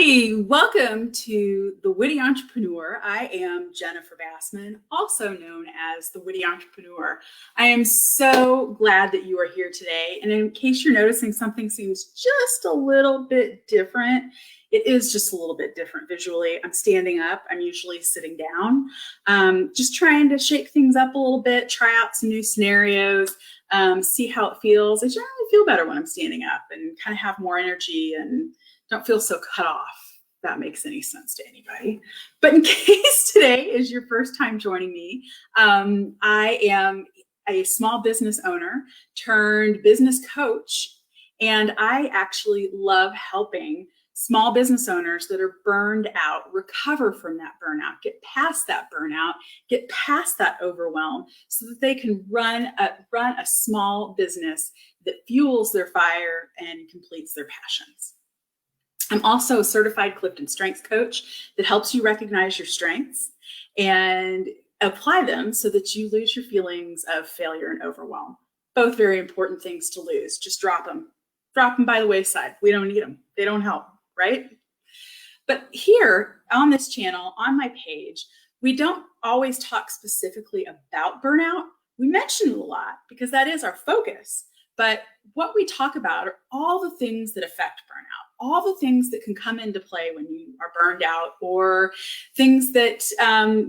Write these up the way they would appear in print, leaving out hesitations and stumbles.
Hey, welcome to The Witty Entrepreneur. I am Jennifer Bassman, also known as The Witty Entrepreneur. I am so glad that you are here today. And in case you're noticing something seems just a little bit different, it is just a little bit different visually. I'm standing up. I'm usually sitting down, just trying to shake things up a little bit, try out some new scenarios, see how it feels. I generally feel better when I'm standing up and kind of have more energy and don't feel so cut off, if that makes any sense to anybody. But in case today is your first time joining me, I am a small business owner turned business coach, and I actually love helping small business owners that are burned out recover from that burnout, get past that burnout, get past that overwhelm so that they can run a small business that fuels their fire and completes their passions. I'm also a certified CliftonStrengths coach that helps you recognize your strengths and apply them so that you lose your feelings of failure and overwhelm. Both very important things to lose. Just drop them. Drop them by the wayside. We don't need them. They don't help, right? But here on this channel, on my page, we don't always talk specifically about burnout. We mention it a lot because that is our focus. But what we talk about are all the things that affect burnout, all the things that can come into play when you are burned out, or things that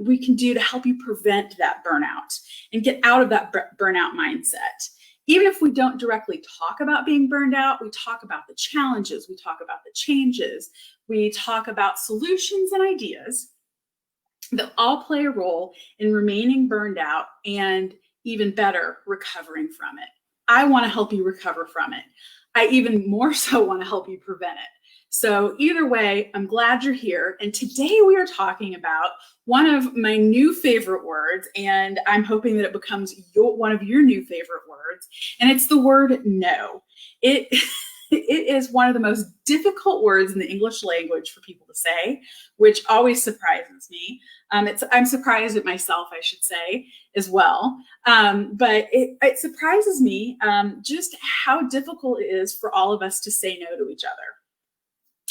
we can do to help you prevent that burnout and get out of that burnout mindset. Even if we don't directly talk about being burned out, we talk about the challenges, we talk about the changes, we talk about solutions and ideas that all play a role in remaining burned out and even better, recovering from it. I want to help you recover from it. I even more so want to help you prevent it. So either way, I'm glad you're here. And today we are talking about one of my new favorite words, and I'm hoping that it becomes one of your new favorite words, and it's the word no. It is one of the most difficult words in the English language for people to say, which always surprises me. I'm surprised at myself, I should say, as well. But it surprises me just how difficult it is for all of us to say no to each other.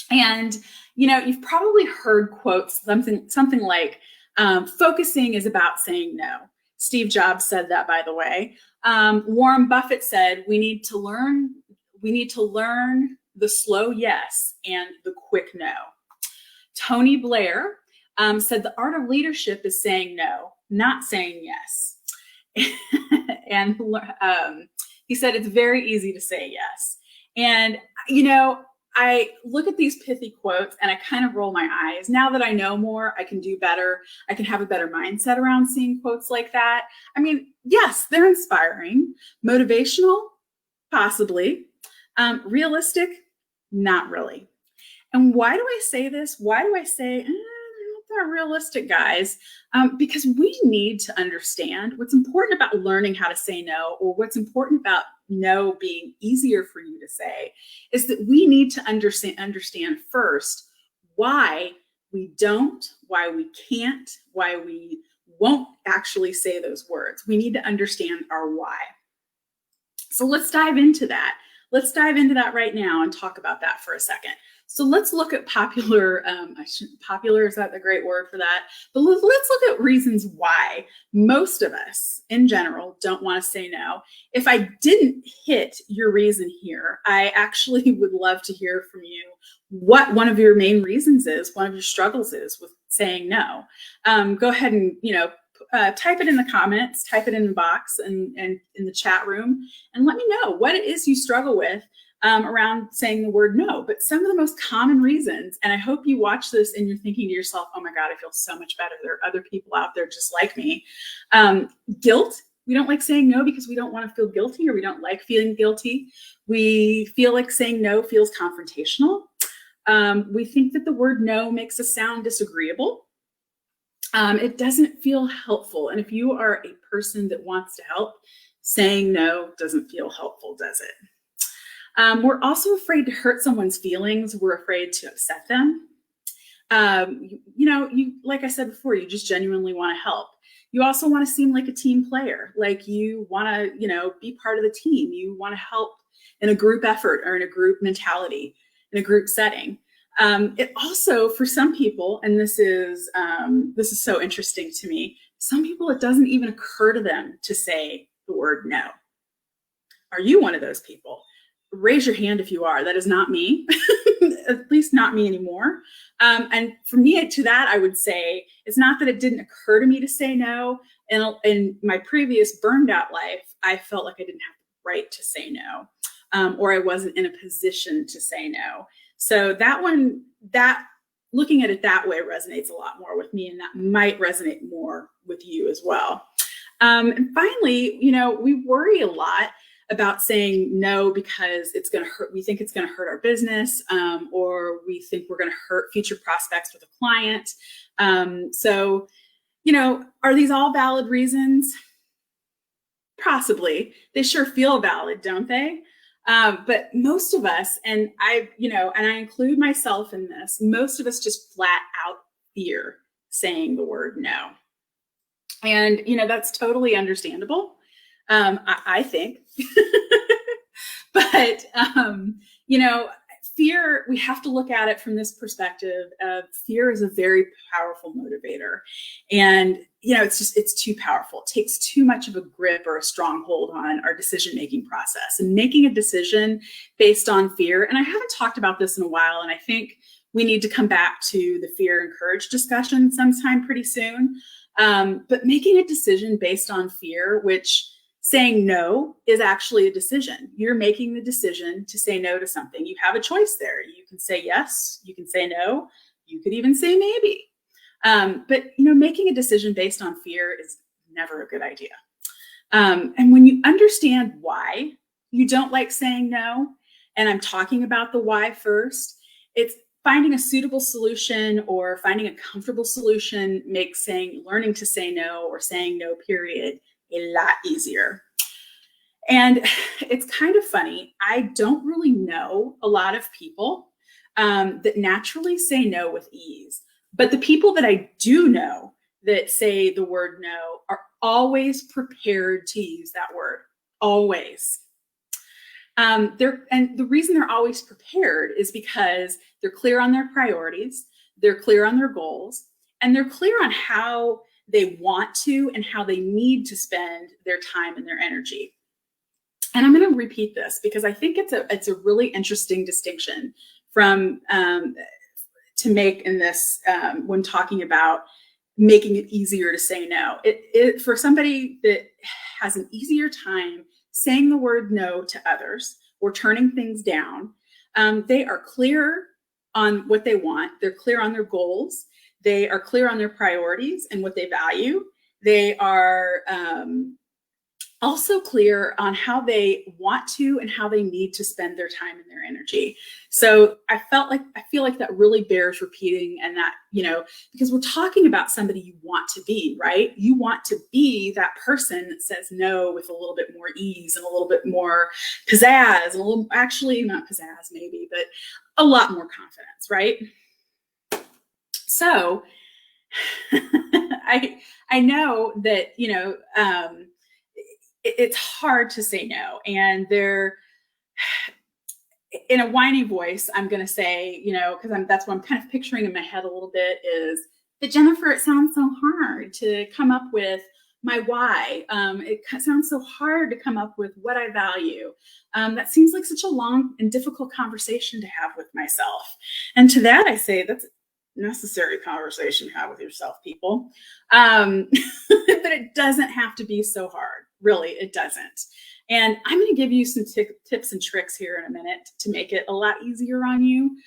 And, you've probably heard quotes, something like, focusing is about saying no. Steve Jobs said that, by the way. Warren Buffett said, we need to learn the slow yes and the quick no. Tony Blair said the art of leadership is saying no, not saying yes. And he said it's very easy to say yes. And, I look at these pithy quotes and I kind of roll my eyes. Now that I know more, I can do better. I can have a better mindset around seeing quotes like that. I mean, yes, they're inspiring, motivational, possibly. Realistic, not really. And why do I say this? Why do I say, they're not realistic, guys? Because we need to understand what's important about learning how to say no, or what's important about no being easier for you to say, is that we need to understand first why we don't, why we can't, why we won't actually say those words. We need to understand our why. So let's dive into that. Let's dive into that right now and talk about that for a second. So let's look at popular, is that the great word for that? But let's look at reasons why most of us in general don't want to say no. If I didn't hit your reason here, I actually would love to hear from you what one of your main reasons is, one of your struggles is with saying no. Go ahead and, type it in the comments, type it in the box and in the chat room, and let me know what it is you struggle with around saying the word no. But some of the most common reasons, and I hope you watch this and you're thinking to yourself, oh my God, I feel so much better. There are other people out there just like me. Guilt. We don't like saying no because we don't want to feel guilty, or we don't like feeling guilty. We feel like saying no feels confrontational. We think that the word no makes us sound disagreeable. It doesn't feel helpful. And if you are a person that wants to help, saying no doesn't feel helpful, does it? We're also afraid to hurt someone's feelings. We're afraid to upset them. Like I said before, you just genuinely want to help. You also want to seem like a team player, like you want to, be part of the team. You want to help in a group effort or in a group mentality, in a group setting. It also, for some people, and this is so interesting to me, some people, it doesn't even occur to them to say the word no. Are you one of those people? Raise your hand if you are. That is not me, at least not me anymore. And for me, to that, I would say it's not that it didn't occur to me to say no. In my previous burned out life, I felt like I didn't have the right to say no, or I wasn't in a position to say no. So that looking at it that way resonates a lot more with me, and that might resonate more with you as well. And finally, we worry a lot about saying no because it's going to hurt. We think it's going to hurt our business, or we think we're going to hurt future prospects with a client. So, are these all valid reasons? Possibly. They sure feel valid, don't they? But most of us, and I include myself in this, most of us just flat out fear saying the word no. And, that's totally understandable. I think, but, fear, we have to look at it from this perspective of fear is a very powerful motivator. And, it's too powerful. It takes too much of a grip or a stronghold on our decision-making process, and making a decision based on fear. And I haven't talked about this in a while, and I think we need to come back to the fear and courage discussion sometime pretty soon. But making a decision based on fear, which saying no is actually a decision. You're making the decision to say no to something. You have a choice there. You can say yes, you can say no, you could even say maybe. But making a decision based on fear is never a good idea. And when you understand why you don't like saying no, and I'm talking about the why first, it's finding a suitable solution or finding a comfortable solution makes learning to say no, or saying no period, a lot easier. And it's kind of funny. I don't really know a lot of people that naturally say no with ease. But the people that I do know that say the word no are always prepared to use that word. Always. And the reason they're always prepared is because they're clear on their priorities, they're clear on their goals, and they're clear on how they want to and how they need to spend their time and their energy. And I'm going to repeat this because I think it's a really interesting distinction from to make in this when talking about making it easier to say no. It for somebody that has an easier time saying the word no to others or turning things down, they are clear on what they want. They're clear on their goals. They are clear on their priorities and what they value. They are also clear on how they want to and how they need to spend their time and their energy. So I feel like that really bears repeating, and that, because we're talking about somebody you want to be, right? You want to be that person that says no with a little bit more ease and a little bit more pizzazz, and actually not pizzazz maybe, but a lot more confidence, right? So I know that, it's hard to say no. And in a whiny voice, I'm going to say, because that's what I'm kind of picturing in my head a little bit is that, Jennifer, it sounds so hard to come up with my why. It sounds so hard to come up with what I value. That seems like such a long and difficult conversation to have with myself. And to that, I say that's necessary conversation to have with yourself, people. But it doesn't have to be so hard. Really, it doesn't. And I'm going to give you some tips and tricks here in a minute to make it a lot easier on you.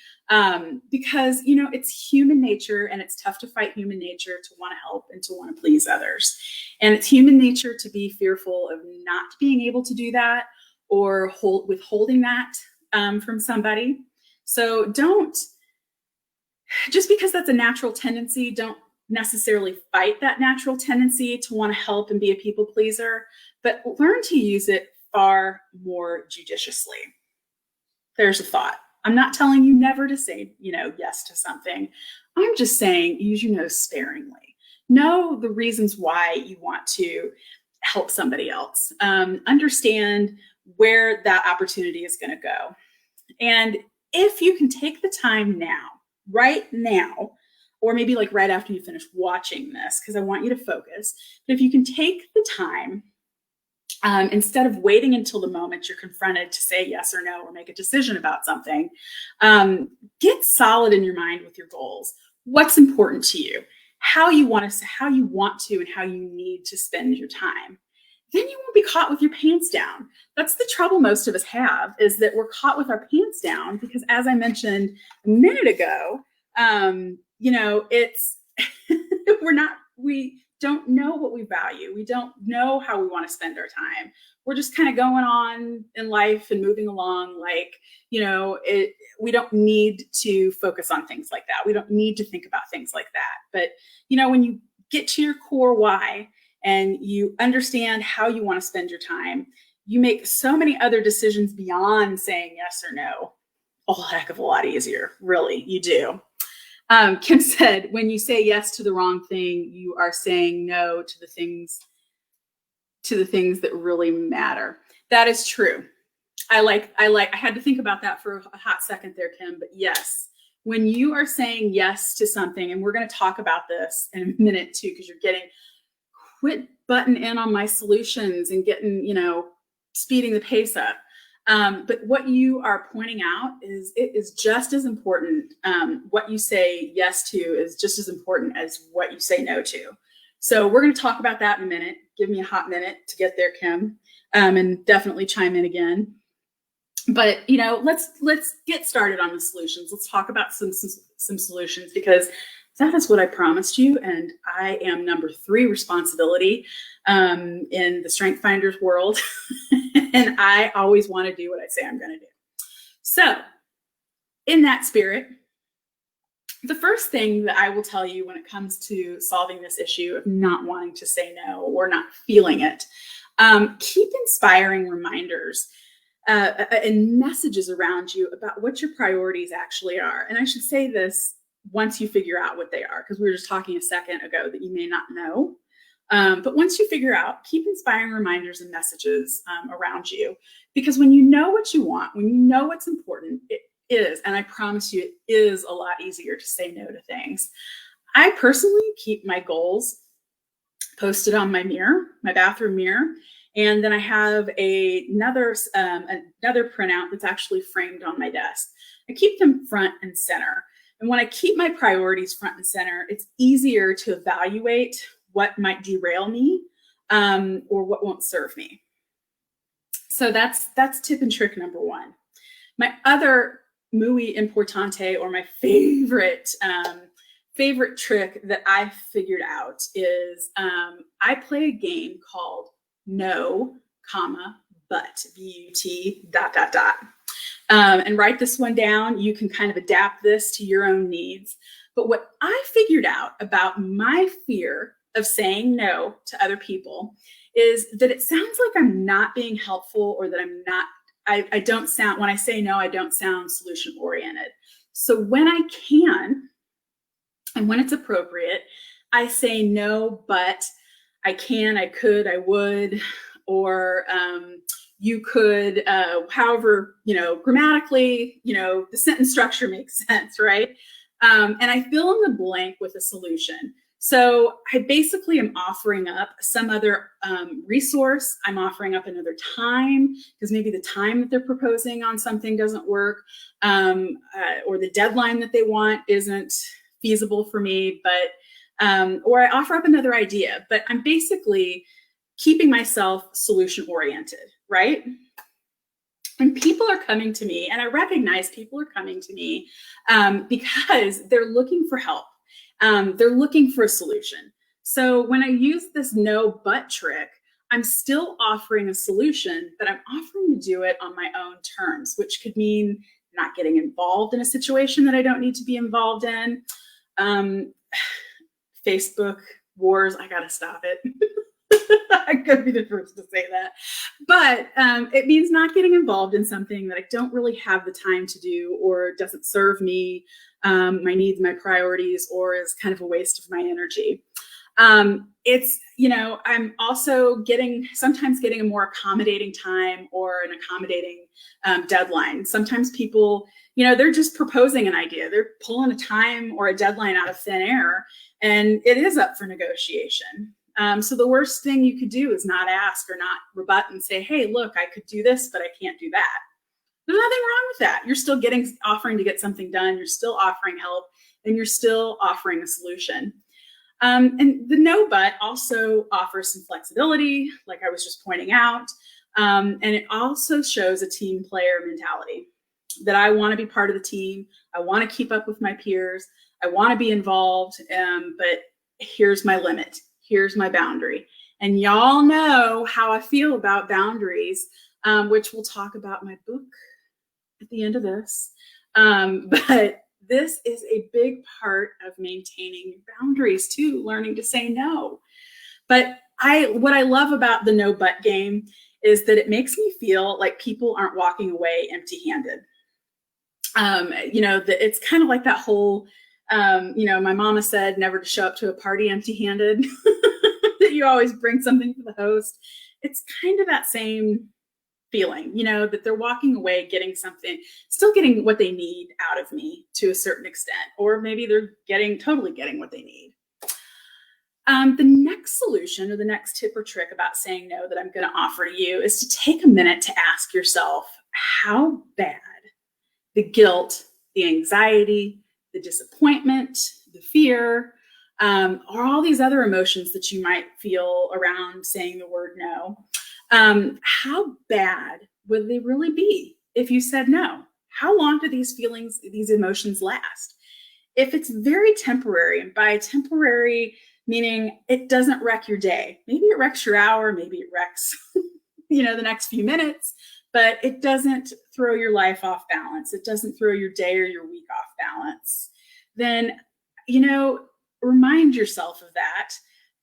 Because, it's human nature, and it's tough to fight human nature to want to help and to want to please others. And it's human nature to be fearful of not being able to do that, or withholding that from somebody. So just because that's a natural tendency, don't necessarily fight that natural tendency to want to help and be a people pleaser, but learn to use it far more judiciously. There's a thought. I'm not telling you never to say, yes to something. I'm just saying use your no sparingly. Know the reasons why you want to help somebody else. Understand where that opportunity is going to go. And if you can take the time now, right now, or maybe like right after you finish watching this, because I want you to focus, but if you can take the time, instead of waiting until the moment you're confronted to say yes or no or make a decision about something, get solid in your mind with your goals. What's important to you, how you want to and how you need to spend your time. Then you won't be caught with your pants down. That's the trouble most of us have, is that we're caught with our pants down because, as I mentioned a minute ago, it's we don't know what we value. We don't know how we want to spend our time. We're just kind of going on in life and moving along like, we don't need to focus on things like that. We don't need to think about things like that. But, when you get to your core why and you understand how you want to spend your time, you make so many other decisions beyond saying yes or no a whole heck of a lot easier. Really, you do. Kim said, when you say yes to the wrong thing, you are saying no to the things that really matter. That is true. I had to think about that for a hot second there, Kim, but yes, when you are saying yes to something, and we're going to talk about this in a minute too, because quit butting in on my solutions and getting, speeding the pace up. But what you are pointing out is it is just as important. What you say yes to is just as important as what you say no to. So we're going to talk about that in a minute. Give me a hot minute to get there, Kim, and definitely chime in again. But let's get started on the solutions. Let's talk about some solutions, because that is what I promised you, and I am number 3 responsibility in the Strength Finders world, and I always want to do what I say I'm going to do. So, in that spirit, the first thing that I will tell you when it comes to solving this issue of not wanting to say no or not feeling it, keep inspiring reminders and messages around you about what your priorities actually are. And I should say this once you figure out what they are, because we were just talking a second ago that you may not know. But once you figure out, keep inspiring reminders and messages around you, because when you know what you want, when you know what's important, it is, and I promise you, it is a lot easier to say no to things. I personally keep my goals posted on my mirror, my bathroom mirror, and then I have another printout that's actually framed on my desk. I keep them front and center. And when I keep my priorities front and center, it's easier to evaluate what might derail me or what won't serve me. So that's tip and trick number 1. My other muy importante, or my favorite trick that I figured out is I play a game called No, but, B-U-T, ... And write this one down. You can kind of adapt this to your own needs. But what I figured out about my fear of saying no to other people is that it sounds like I'm not being helpful, or that I don't sound, when I say no, I don't sound solution oriented. So when I can, and when it's appropriate, I say no, but I can, I could, I would, or you could, however, grammatically, the sentence structure makes sense, right? And I fill in the blank with a solution. So I basically am offering up some other resource. I'm offering up another time, because maybe the time that they're proposing on something doesn't work, or the deadline that they want isn't feasible for me, but or I offer up another idea. But I'm basically keeping myself solution oriented, right? And people are coming to me, and I recognize people are coming to me because they're looking for help. They're looking for a solution. So when I use this no but trick, I'm still offering a solution, but I'm offering to do it on my own terms, which could mean not getting involved in a situation that I don't need to be involved in. Facebook wars, I gotta stop it. I could be the first to say that. But it means not getting involved in something that I don't really have the time to do, or doesn't serve me, my needs, my priorities, or is kind of a waste of my energy. It's, I'm also sometimes getting a more accommodating time or an accommodating deadline. Sometimes people, they're just proposing an idea. They're pulling a time or a deadline out of thin air, and it is up for negotiation. So the worst thing you could do is not ask or not rebut and say, hey, look, I could do this, but I can't do that. There's nothing wrong with that. You're still offering to get something done. You're still offering help, and you're still offering a solution. And the no but also offers some flexibility, like I was just pointing out. And it also shows a team player mentality, that I want to be part of the team. I want to keep up with my peers. I want to be involved, but here's my limit. Here's my boundary. And y'all know how I feel about boundaries, which we'll talk about in my book at the end of this. But this is a big part of maintaining boundaries too, learning to say no. But what I love about the no but game is that it makes me feel like people aren't walking away empty-handed. It's kind of like that whole, my mama said never to show up to a party empty-handed, that you always bring something for the host. It's kind of that same feeling, that they're walking away getting something, still getting what they need out of me to a certain extent, or maybe they're totally getting what they need. The next solution or the next tip or trick about saying no that I'm going to offer to you is to take a minute to ask yourself how bad the guilt, the anxiety, the disappointment, the fear, or all these other emotions that you might feel around saying the word no. How bad would they really be if you said no? How long do these feelings, these emotions last? If it's very temporary, and by temporary meaning it doesn't wreck your day, maybe it wrecks your hour, maybe it wrecks, the next few minutes, but it doesn't throw your life off balance. It doesn't throw your day or your week off balance. Then, remind yourself of that.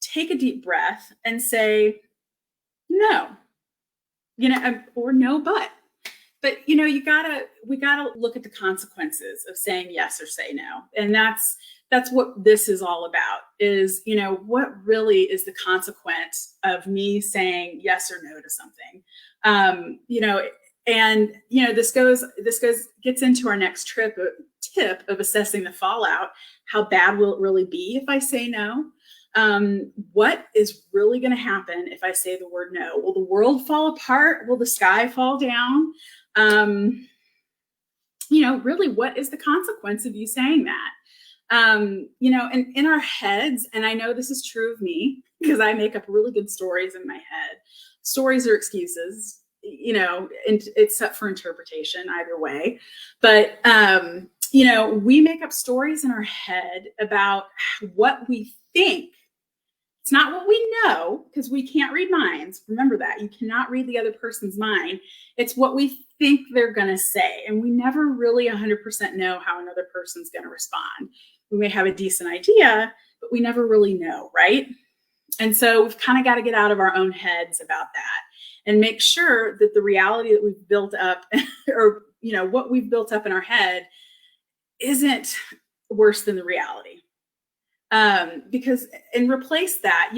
Take a deep breath and say, no, or no, but we gotta look at the consequences of saying yes or say no. And that's what this is all about, is, what really is the consequence of me saying yes or no to something? This gets into our next tip of assessing the fallout. How bad will it really be if I say no? What is really going to happen if I say the word no? Will the world fall apart? Will the sky fall down? Really, what is the consequence of you saying that? And in our heads, and I know this is true of me because I make up really good stories in my head. Stories are excuses, and it's up for interpretation either way. But, we make up stories in our head about what we think. It's not what we know, because we can't read minds. Remember that. You cannot read the other person's mind. It's what we think they're going to say. And we never really 100% know how another person's going to respond. We may have a decent idea, but we never really know, right? And so we've kind of got to get out of our own heads about that and make sure that the reality that we've built up or, what we've built up in our head isn't worse than the reality. And replace that,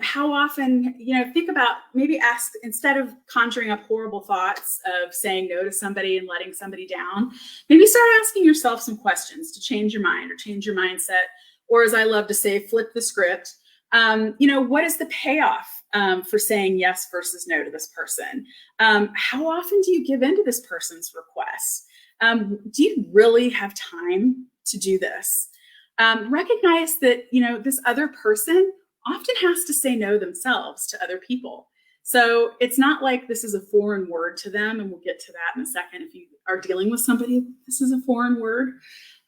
how often, think about, maybe ask, instead of conjuring up horrible thoughts of saying no to somebody and letting somebody down, maybe start asking yourself some questions to change your mind or change your mindset. Or, as I love to say, flip the script. What is the payoff for saying yes versus no to this person? How often do you give in to this person's requests? Do you really have time to do this? Recognize that, this other person often has to say no themselves to other people. So it's not like this is a foreign word to them. And we'll get to that in a second. If you are dealing with somebody, this is a foreign word.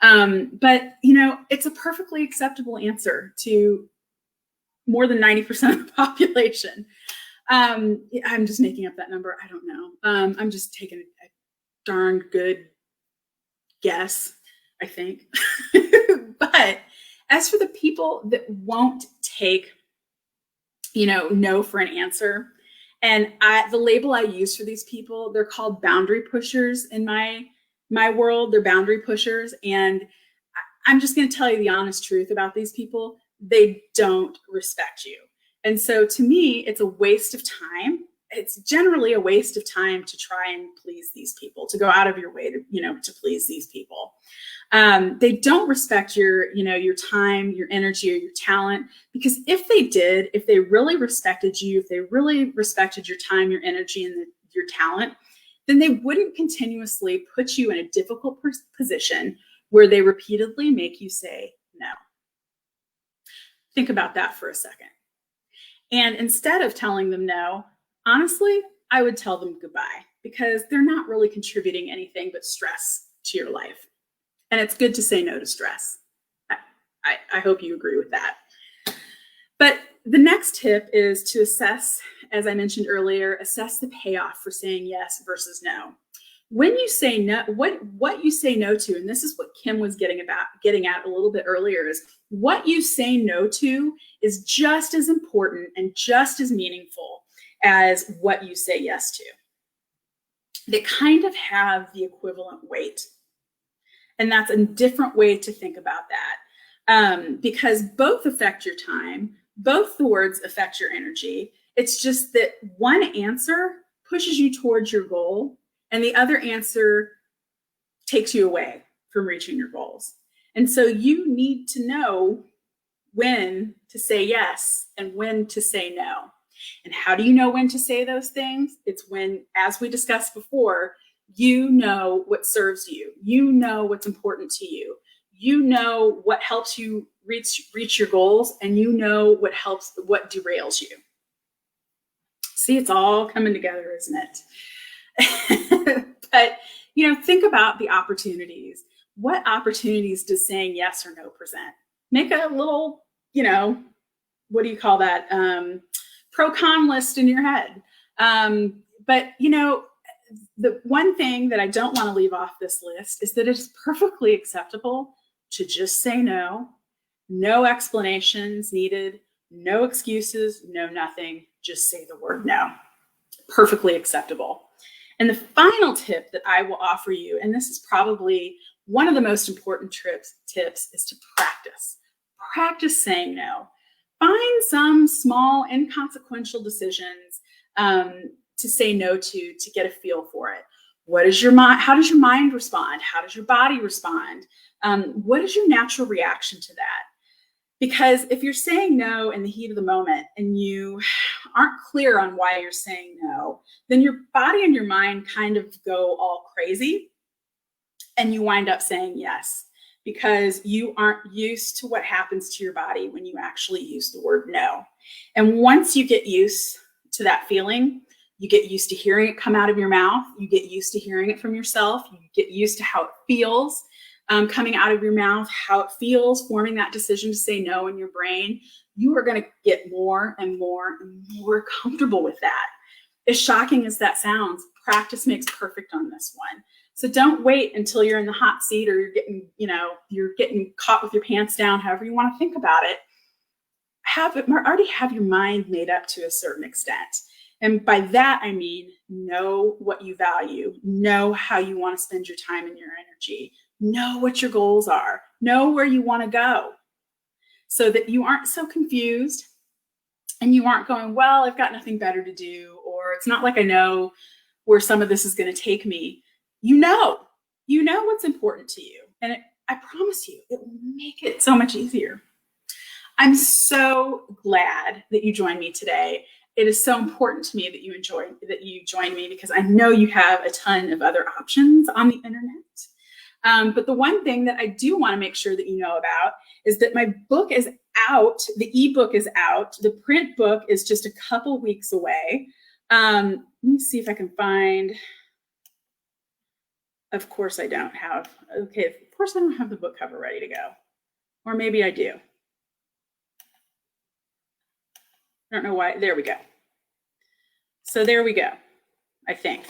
But it's a perfectly acceptable answer to more than 90% of the population. I'm just making up that number. I don't know. I'm just taking a darn good guess, I think. But as for the people that won't take, no for an answer, and the label I use for these people, they're called boundary pushers in my world. They're boundary pushers. And I'm just going to tell you the honest truth about these people. they don't respect you. And so to me, it's a waste of time. It's generally a waste of time to try and please these people, to go out of your way to, to please these people. They don't respect your time, your energy, or your talent, because if they did, if they really respected you, if they really respected your time, your energy, and your talent, then they wouldn't continuously put you in a difficult position where they repeatedly make you say no. Think about that for a second. And instead of telling them no, honestly, I would tell them goodbye, because they're not really contributing anything but stress to your life. And it's good to say no to stress. I hope you agree with that. But the next tip is to assess, as I mentioned earlier, assess the payoff for saying yes versus no. When you say no, what you say no to, and this is what Kim was getting at a little bit earlier, is what you say no to is just as important and just as meaningful as what you say yes to. They kind of have the equivalent weight. And that's a different way to think about that, because both affect your time, both the words affect your energy. It's just that one answer pushes you towards your goal, and the other answer takes you away from reaching your goals. And so you need to know when to say yes and when to say no. And how do you know when to say those things? It's when, as we discussed before, you know what serves you. You know what's important to you. You know what helps you reach your goals, and you know what derails you. See, it's all coming together, isn't it? But, think about the opportunities. What opportunities does saying yes or no present? Make a little, what do you call that? Pro-con list in your head. But, the one thing that I don't want to leave off this list is that it's perfectly acceptable to just say no. No explanations needed, no excuses, no nothing. Just say the word no. Perfectly acceptable. And the final tip that I will offer you, and this is probably one of the most important tips, is to practice. Practice saying no. Find some small, inconsequential decisions to say no to get a feel for it. What is your mind? How does your mind respond? How does your body respond? What is your natural reaction to that? Because if you're saying no in the heat of the moment and you aren't clear on why you're saying no, then your body and your mind kind of go all crazy, and you wind up saying yes, because you aren't used to what happens to your body when you actually use the word no. And once you get used to that feeling, you get used to hearing it come out of your mouth. You get used to hearing it from yourself. You get used to how it feels coming out of your mouth, how it feels forming that decision to say no in your brain. You are going to get more and more and more comfortable with that. As shocking as that sounds, practice makes perfect on this one. So don't wait until you're in the hot seat, or you're getting caught with your pants down, however you want to think about it. Already have your mind made up to a certain extent. And by that, I mean, know what you value, know how you want to spend your time and your energy, know what your goals are, know where you want to go, so that you aren't so confused and you aren't going, well, I've got nothing better to do, or it's not like I know where some of this is going to take me. You know what's important to you. And I promise you, it will make it so much easier. I'm so glad that you joined me today. It is so important to me that you join me, because I know you have a ton of other options on the internet. But the one thing that I do want to make sure that you know about is that my book is out. The ebook is out. The print book is just a couple weeks away. Let me see if I can find. Of course I don't have. Okay, of course I don't have the book cover ready to go. Or maybe I do. I don't know why. There we go. So there we go. I think.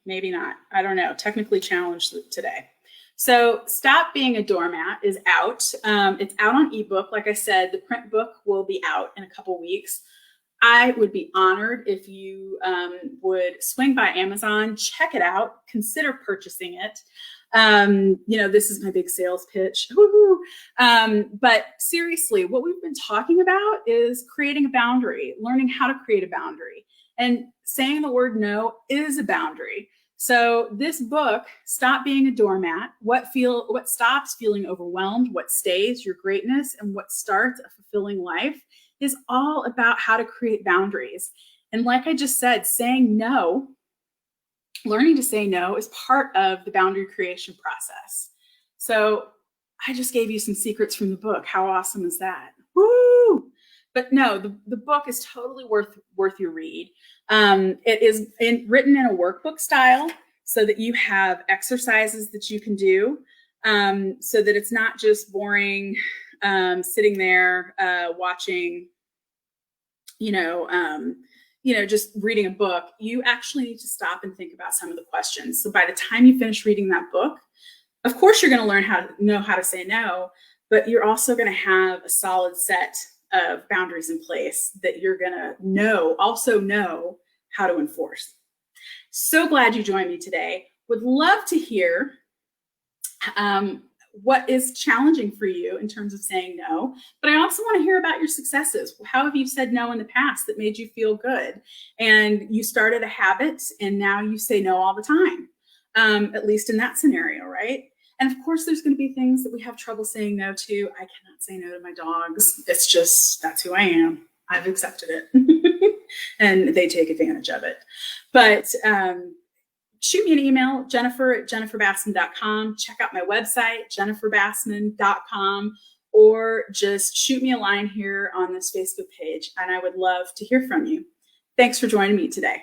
Maybe not. I don't know. Technically challenged today. So Stop Being a Doormat is out. It's out on ebook. Like I said, the print book will be out in a couple weeks. I would be honored if you would swing by Amazon, check it out, consider purchasing it. This is my big sales pitch. Woo-hoo. But seriously, what we've been talking about is creating a boundary, learning how to create a boundary. And saying the word no is a boundary. So this book, Stop Being a Doormat, what stops feeling overwhelmed, what stays your greatness, and what starts a fulfilling life, is all about how to create boundaries. And like I just said, saying no, learning to say no is part of the boundary creation process. So I just gave you some secrets from the book. How awesome is that? Woo! But no, the book is totally worth your read. It is written in a workbook style so that you have exercises that you can do, so that it's not just boring sitting there watching, just reading a book. You actually need to stop and think about some of the questions. So by the time you finish reading that book, of course, you're going to learn how to say no, but you're also going to have a solid set of boundaries in place that you're going to know how to enforce. So glad you joined me today. Would love to hear what is challenging for you in terms of saying no, but I also want to hear about your successes. How have you said no in the past that made you feel good? And you started a habit and now you say no all the time, at least in that scenario, right? And of course, there's going to be things that we have trouble saying no to. I cannot say no to my dogs. It's just, that's who I am. I've accepted it and they take advantage of it. But shoot me an email, jennifer@jenniferbassman.com. Check out my website, jenniferbassman.com, or just shoot me a line here on this Facebook page. And I would love to hear from you. Thanks for joining me today.